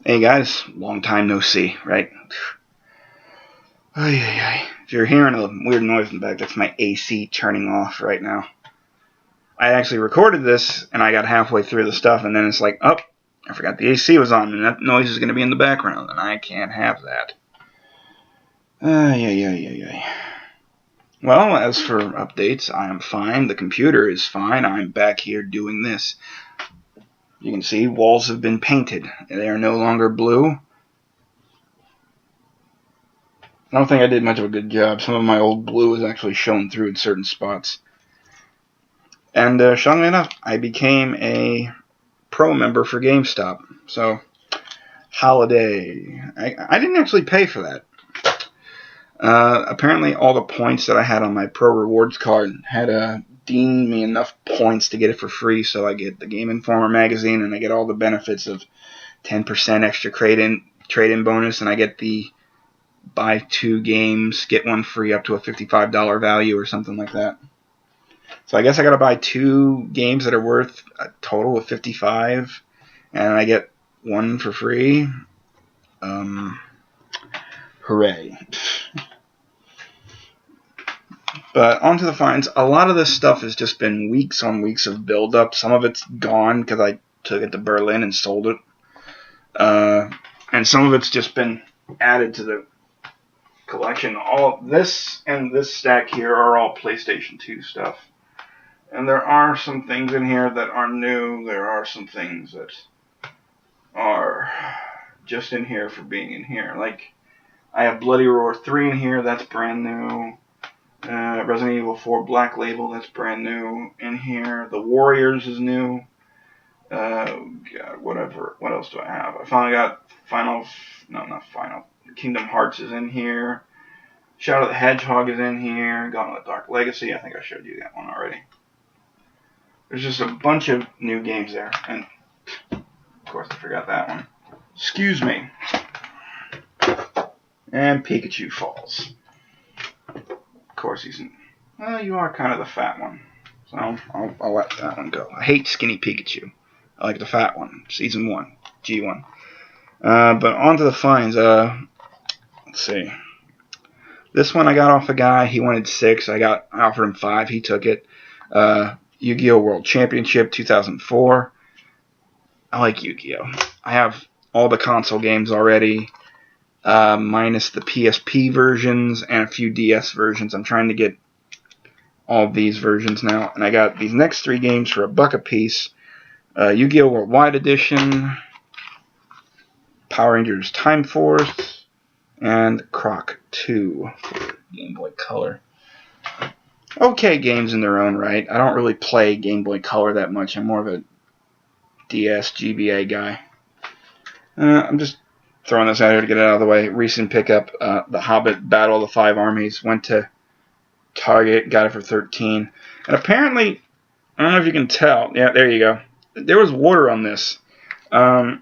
Hey guys, long time no see, right? If you're hearing a weird noise in the back, that's my AC turning off right now. I actually recorded this, and I got halfway through the stuff, and then it's like, oh, I forgot the AC was on, and that noise is going to be in the background, and I can't have that. Well, as for updates, I am fine. The computer is fine. I'm back here doing this. You can see walls have been painted. They are no longer blue. I don't think I did much of a good job. Some of my old blue is actually shown through in certain spots. And shockingly enough, I became a pro member for GameStop. So, holiday. I didn't actually pay for that. Apparently all the points that I had on my Pro Rewards card had deemed me enough points to get it for free, so I get the Game Informer magazine, and I get all the benefits of 10% extra trade-in bonus, and I get the buy 2 games, get 1 free up to a $55 value or something like that. So I guess I gotta buy 2 games that are worth a total of $55, and I get 1 for free. Hooray. But onto the finds. A lot of this stuff has just been weeks on weeks of build-up. Some of it's gone because I took it to Berlin and sold it. And some of it's just been added to the collection. All this and this stack here are all PlayStation 2 stuff. And there are some things in here that are new. There are some things that are just in here for being in here. Like, I have Bloody Roar 3 in here. That's brand new. Resident Evil 4 Black Label, that's brand new in here. The Warriors is new. God, whatever. What else do I have? I finally got Kingdom Hearts is in here. Shadow the Hedgehog is in here. Gauntlet Dark Legacy, I think I showed you that one already. There's just a bunch of new games there. And, of course, I forgot that one. Excuse me. And Pikachu Falls. Of course, you are kind of the fat one, so I'll let that one go. I hate skinny Pikachu. I like the fat one. Season 1, G1. But on to the finds. Let's see. This one I got off a guy. He wanted 6. I offered him 5. He took it. Yu-Gi-Oh! World Championship 2004. I like Yu-Gi-Oh! I have all the console games already. Minus the PSP versions and a few DS versions. I'm trying to get all of these versions now. And I got these next 3 games for $1 a piece. Yu-Gi-Oh! Worldwide Edition, Power Rangers Time Force, and Croc 2 for Game Boy Color. Okay games in their own right. I don't really play Game Boy Color that much. I'm more of a DS, GBA guy. I'm just throwing this out here to get it out of the way. Recent pickup, The Hobbit Battle of the 5 Armies. Went to Target, got it for $13. And apparently, I don't know if you can tell. Yeah, there you go. There was water on this. They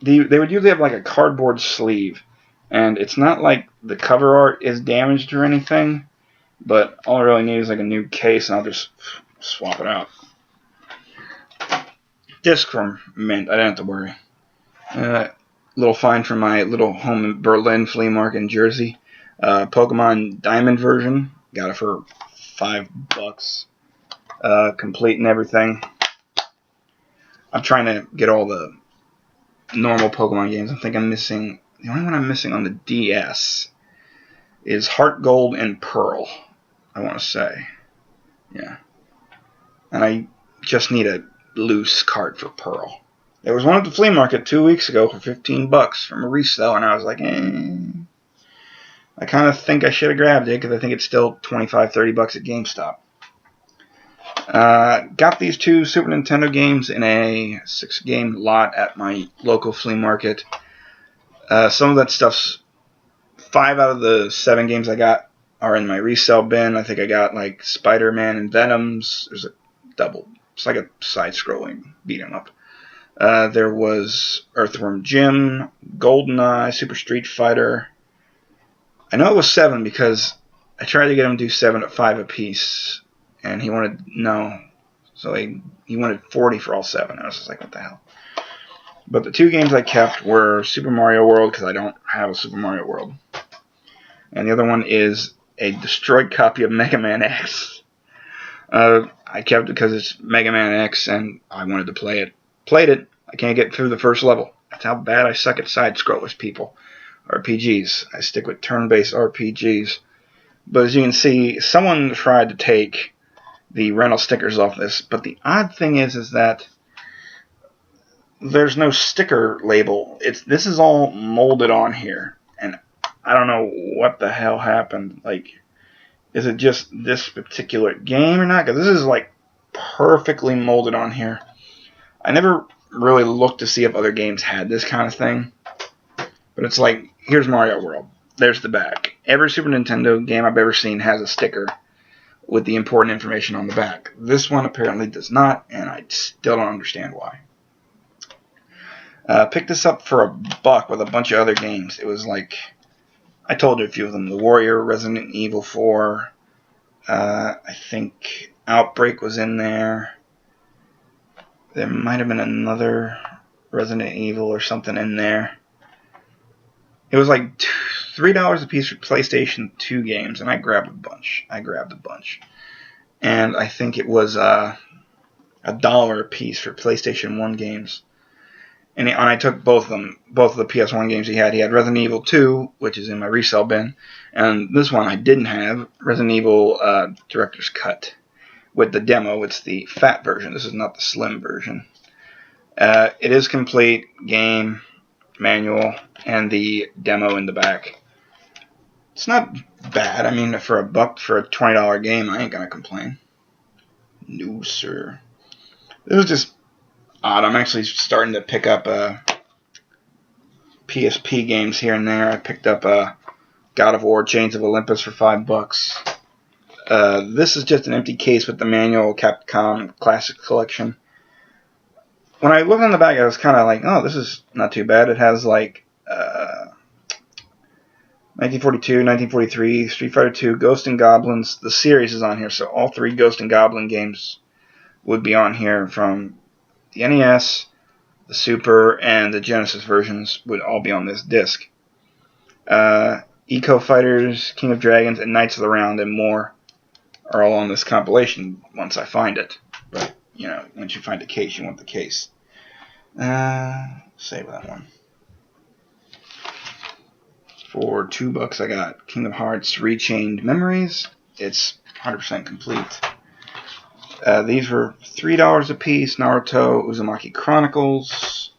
would usually have like a cardboard sleeve. And it's not like the cover art is damaged or anything. But all I really need is like a new case, and I'll just swap it out. Disc from Mint. I didn't have to worry. Little find from my little home in Berlin Flea Market in Jersey. Pokemon Diamond version. Got it for $5. Complete and everything. I'm trying to get all the normal Pokemon games. I think I'm missing... The only one I'm missing on the DS is Heart Gold and Pearl, I want to say. Yeah. And I just need a loose card for Pearl. There was one at the flea market 2 weeks ago for $15 from a resale, and I was like, I kind of think I should have grabbed it because I think it's still $25-30 at GameStop. Got these 2 Super Nintendo games in a 6-game lot at my local flea market. Some of that stuff's 5 out of the 7 games I got are in my resale bin. I think I got like Spider-Man and Venoms. There's a double. It's like a side-scrolling beat 'em up. There was Earthworm Jim, GoldenEye, Super Street Fighter. I know it was 7 because I tried to get him to do 7 at 5 apiece, and he wanted no. So he wanted 40 for all 7. I was just like, what the hell? But the 2 games I kept were Super Mario World, because I don't have a Super Mario World. And the other one is a destroyed copy of Mega Man X. I kept it because it's Mega Man X, and I wanted to play it. Played it. I can't get through the first level. That's how bad I suck at side-scrollers, people. RPGs. I stick with turn-based RPGs. But as you can see, someone tried to take the rental stickers off this. But the odd thing is that there's no sticker label. This is all molded on here. And I don't know what the hell happened. Like, is it just this particular game or not? Because this is like perfectly molded on here. I never really looked to see if other games had this kind of thing. But it's like, here's Mario World. There's the back. Every Super Nintendo game I've ever seen has a sticker with the important information on the back. This one apparently does not, and I still don't understand why. Picked this up for $1 with a bunch of other games. It was like, I told you a few of them. The Warrior, Resident Evil 4. I think Outbreak was in there. There might have been another Resident Evil or something in there. It was like $3 a piece for PlayStation 2 games, and I grabbed a bunch. And I think it was $1 a piece for PlayStation 1 games. And I took both of them, both of the PS1 games he had. He had Resident Evil 2, which is in my resale bin, and this one I didn't have, Resident Evil Director's Cut. With the demo, it's the fat version. This is not the slim version. It is complete, game, manual, and the demo in the back. It's not bad. I mean, for $1 for a $20 game, I ain't gonna complain. No, sir. This is just odd. I'm actually starting to pick up PSP games here and there. I picked up God of War Chains of Olympus for $5. This is just an empty case with the manual Capcom Classic Collection. When I looked on the back, I was kind of like, oh, this is not too bad. It has like 1942, 1943, Street Fighter 2, Ghost and Goblins. The series is on here, so all 3 Ghost and Goblin games would be on here from the NES, the Super, and the Genesis versions would all be on this disc. Eco Fighters, King of Dragons, and Knights of the Round, and more are all on this compilation once I find it. But, you know, once you find a case, you want the case. Save that one. For $2, I got Kingdom Hearts Rechained Memories. It's 100% complete. These were $3 a piece. Naruto Uzumaki Chronicles,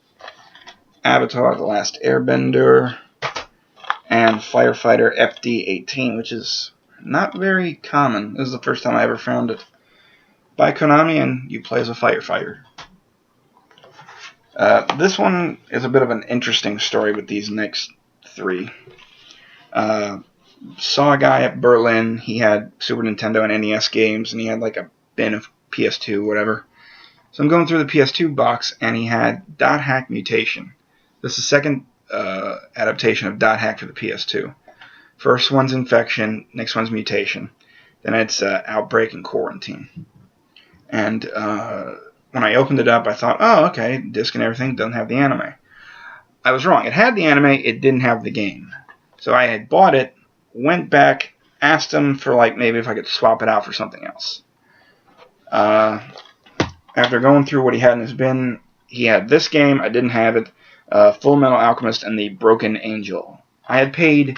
Avatar: The Last Airbender, and Firefighter FD18, which is not very common. This is the first time I ever found it. By Konami, and you play as a firefighter. This one is a bit of an interesting story with these next 3. Saw a guy at Berlin. He had Super Nintendo and NES games, and he had like a bin of PS2, whatever. So I'm going through the PS2 box, and he had Dot Hack Mutation. This is the second adaptation of Dot Hack for the PS2. First one's Infection, next one's Mutation. Then it's Outbreak and Quarantine. And when I opened it up, I thought, oh, okay, disc and everything, doesn't have the anime. I was wrong. It had the anime, it didn't have the game. So I had bought it, went back, asked him for like maybe if I could swap it out for something else. After going through what he had in his bin, he had this game, I didn't have it, Full Metal Alchemist and the Broken Angel. I had paid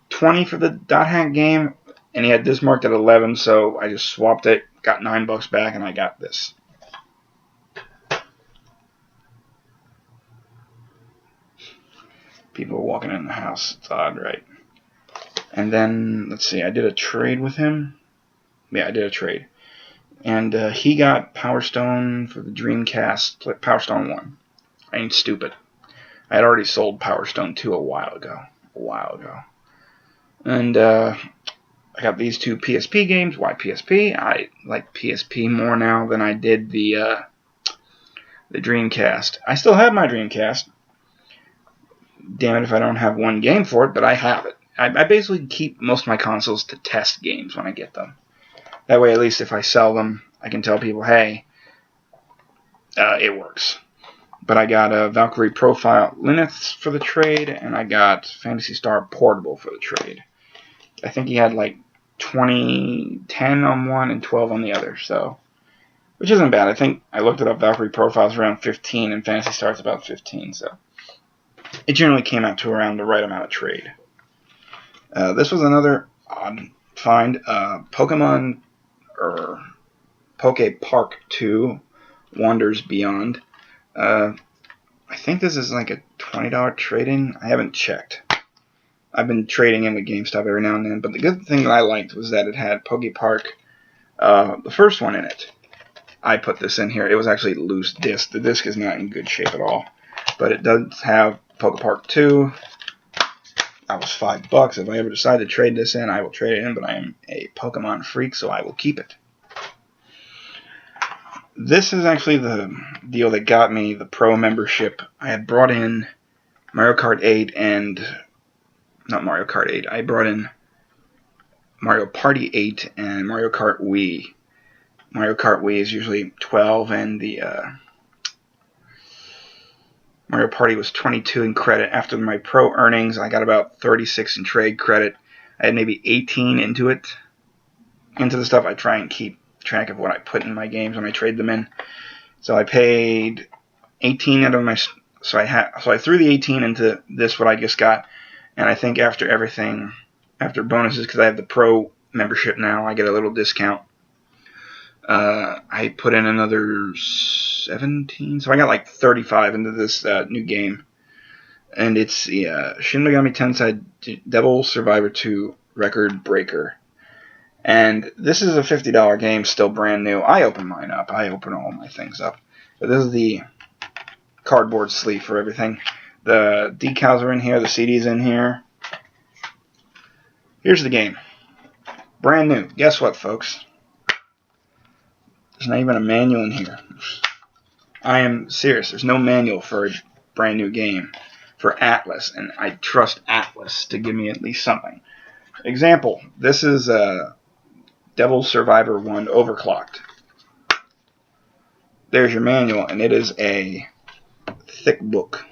$20 for the Dot Hack game, and he had this marked at $11, so I just swapped it, got $9 back, and I got this. People are walking in the house. It's odd, right? And then, let's see, I did a trade with him. Yeah, I did a trade. And he got Power Stone for the Dreamcast, Power Stone 1. I ain't stupid. I had already sold Power Stone 2 a while ago. And I got these 2 PSP games. Why PSP? I like PSP more now than I did the Dreamcast. I still have my Dreamcast. Damn it if I don't have one game for it, but I have it. I basically keep most of my consoles to test games when I get them. That way, at least if I sell them, I can tell people, hey, it works. But I got a Valkyrie Profile Linux for the trade, and I got Phantasy Star Portable for the trade. I think he had like 10 on one and 12 on the other, so which isn't bad. I think I looked it up. Valkyrie Profile's around 15, and Phantasy Star's about 15, so it generally came out to around the right amount of trade. This was another odd find. Pokemon or Poke Park 2 Wanders Beyond. I think this is like a $20 trade-in. I haven't checked. I've been trading in with GameStop every now and then, but the good thing that I liked was that it had Poke Park, the first one in it. I put this in here. It was actually a loose disc. The disc is not in good shape at all, but it does have Poke Park 2. That was $5. If I ever decide to trade this in, I will trade it in, but I am a Pokemon freak, so I will keep it. This is actually the deal that got me the Pro membership. I had brought in Mario Kart 8 and... Not Mario Kart 8. I brought in Mario Party 8 and Mario Kart Wii. Mario Kart Wii is usually 12, and the Mario Party was 22 in credit. After my Pro earnings, I got about 36 in trade credit. I had maybe 18 into the stuff. I try and keep track of what I put in my games when I trade them in. So I paid 18 out of my... So I threw the 18 into this, what I just got. And I think after everything, after bonuses, because I have the Pro membership now, I get a little discount. I put in another 17, so I got like 35 into this new game. And it's the Shin Megami Tensei Devil Survivor 2 Record Breaker. And this is a $50 game, still brand new. I open mine up. I open all my things up. But this is the cardboard sleeve for everything. The decals are in here. The CD's in here. Here's the game. Brand new. Guess what, folks? There's not even a manual in here. I am serious. There's no manual for a brand new game for Atlas, and I trust Atlas to give me at least something. Example, this is Devil Survivor 1 Overclocked. There's your manual, and it is a thick book.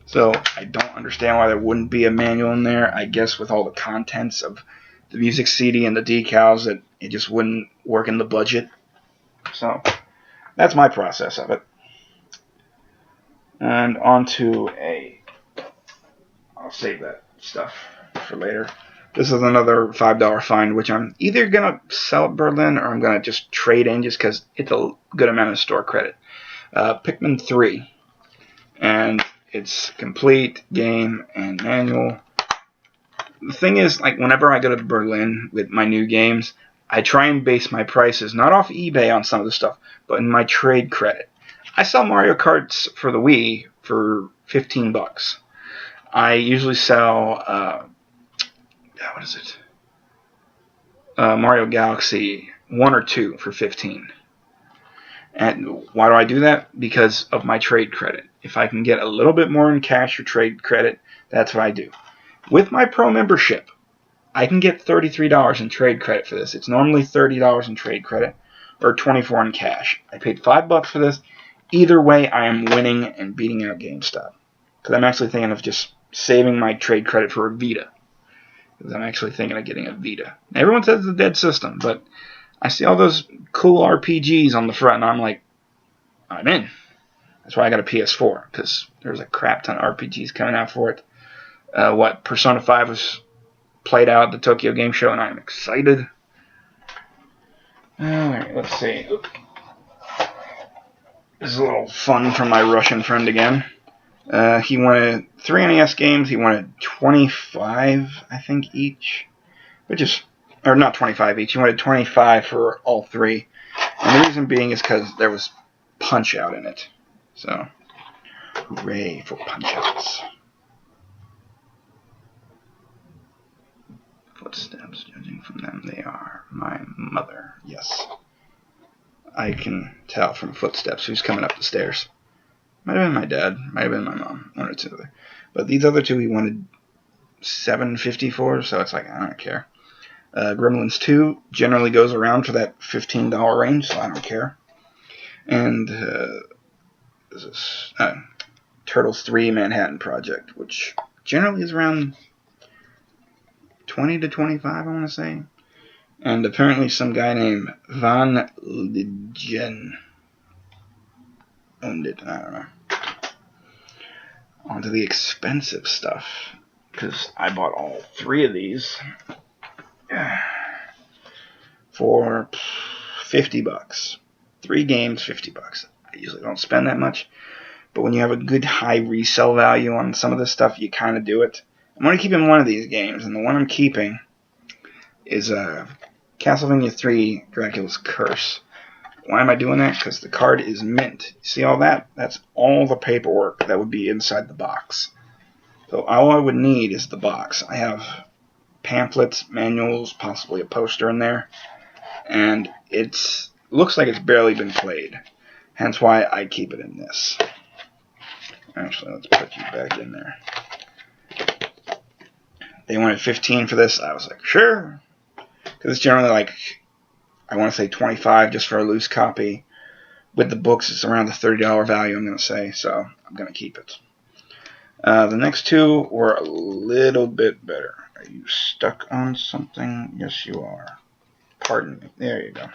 So I don't understand why there wouldn't be a manual in there. I guess with all the contents of the music CD and the decals, that it just wouldn't work in the budget. So that's my process of it. And on to I'll save that stuff for later. This is another $5 find, which I'm either going to sell at Berlin or I'm going to just trade in just because it's a good amount of store credit. Pikmin 3. And it's complete game and manual. The thing is, like, whenever I go to Berlin with my new games, I try and base my prices not off eBay on some of the stuff, but in my trade credit. I sell Mario Karts for the Wii for $15. I usually sell, what is it? Mario Galaxy 1 or 2 for $15. And why do I do that? Because of my trade credit. If I can get a little bit more in cash or trade credit, that's what I do. With my Pro membership, I can get $33 in trade credit for this. It's normally $30 in trade credit or $24 in cash. I paid $5 for this. Either way, I am winning and beating out GameStop. Because I'm actually thinking of just saving my trade credit for a Vita. Because I'm actually thinking of getting a Vita. Everyone says it's a dead system, but I see all those cool RPGs on the front, and I'm like, I'm in. That's why I got a PS4, because there's a crap ton of RPGs coming out for it. Persona 5 was played out at the Tokyo Game Show, and I'm excited. Alright, let's see. This is a little fun from my Russian friend again. He wanted 3 NES games. He wanted 25, I think, each. Or not 25 each. He wanted 25 for all 3. And the reason being is because there was Punch-Out in it. So, hooray for Punch-Outs. Footsteps, judging from them, they are my mother. Yes. I can tell from footsteps who's coming up the stairs. Might have been my dad. Might have been my mom. One or two. But these other two he wanted $7.50 for, so it's like, I don't care. Gremlins 2 generally goes around for that $15 range, so I don't care. And is this? Turtles 3 Manhattan Project, which generally is around 20 to 25, I want to say. And apparently some guy named Van Ligen owned it. I don't know. On to the expensive stuff, because I bought all 3 of these for $50. 3 games, $50. I usually don't spend that much, but when you have a good high resale value on some of this stuff, you kind of do it. I'm going to keep in one of these games, and the one I'm keeping is Castlevania 3 Dracula's Curse. Why am I doing that? Because the card is mint. See all that? That's all the paperwork that would be inside the box. So all I would need is the box. I have pamphlets, manuals, possibly a poster in there, and it looks like it's barely been played. Hence why I keep it in this. Actually, let's put you back in there. They wanted $15 for this. I was like, sure. Because it's generally like, I want to say $25 just for a loose copy. With the books, it's around the $30 value, I'm going to say. So I'm going to keep it. The next 2 were a little bit better. Are you stuck on something? Yes, you are. Pardon me. There you go.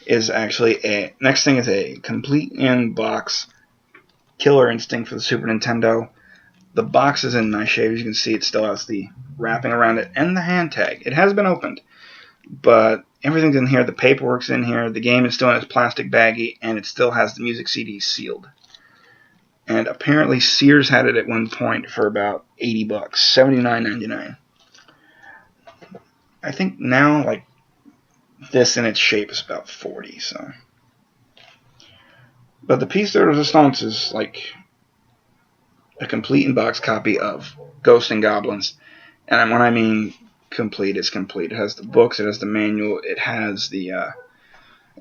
Is actually next thing is a complete in-box Killer Instinct for the Super Nintendo. The box is in nice shape. As you can see, it still has the wrapping around it and the hand tag. It has been opened, but everything's in here. The paperwork's in here. The game is still in its plastic baggie, and it still has the music CD sealed. And apparently Sears had it at one point for about $80, $79.99. I think now, like, this in its shape is about $40. So, but the piece de resistance is like a complete in-box copy of Ghosts and Goblins. And when I mean complete, it's complete. It has the books, it has the manual, it has the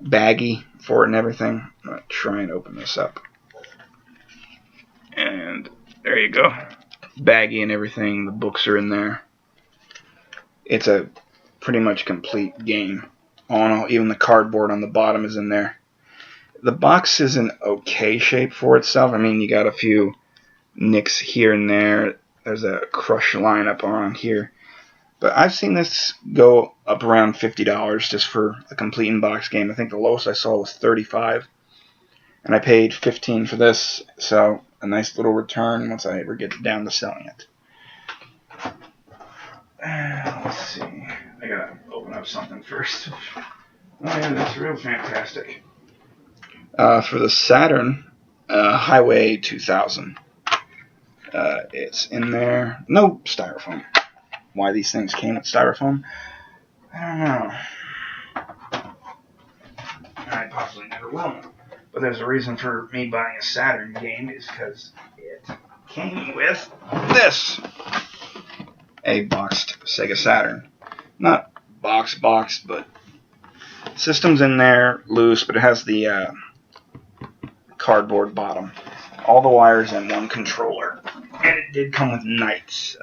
baggie for it and everything. I'm going to try and open this up. And there you go. Baggie and everything. The books are in there. It's a pretty much complete game. All in all, even the cardboard on the bottom is in there. The box is in okay shape for itself. I mean, you got a few nicks here and there. There's a crush line up around here. But I've seen this go up around $50 just for a complete in-box game. I think the lowest I saw was $35. And I paid $15 for this, so a nice little return once I ever get down to selling it. Let's see. I gotta open up something first. Oh yeah, that's real fantastic. For the Saturn, Highway 2000. It's in there. No styrofoam. Why these things came with styrofoam, I don't know. I possibly never will know. But there's a reason for me buying a Saturn game, is because it came with this. A boxed Sega Saturn. Not box, but system's in there, loose, but it has the cardboard bottom. All the wires and one controller. And it did come with Knights,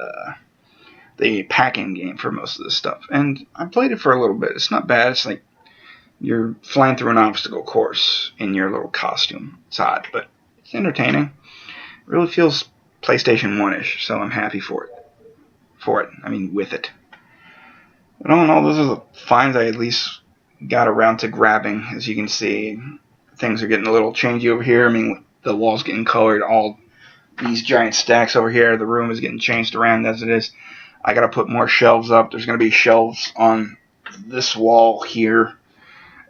the packing game for most of this stuff. And I played it for a little bit. It's not bad. It's like you're flying through an obstacle course in your little costume. It's odd, but it's entertaining. It really feels PlayStation 1-ish, so I'm happy for it. With it. But all in all, those are the finds I at least got around to grabbing. As you can see, things are getting a little changey over here. I mean, the wall's getting colored. All these giant stacks over here. The room is getting changed around as it is. I got to put more shelves up. There's going to be shelves on this wall here.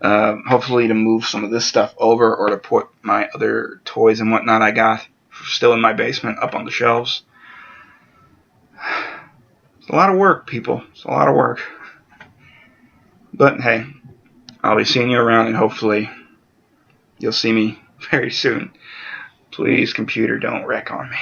Hopefully to move some of this stuff over, or to put my other toys and whatnot I got still in my basement up on the shelves. It's a lot of work, people. It's a lot of work. But hey, I'll be seeing you around, and hopefully you'll see me very soon. Please, computer, don't wreck on me.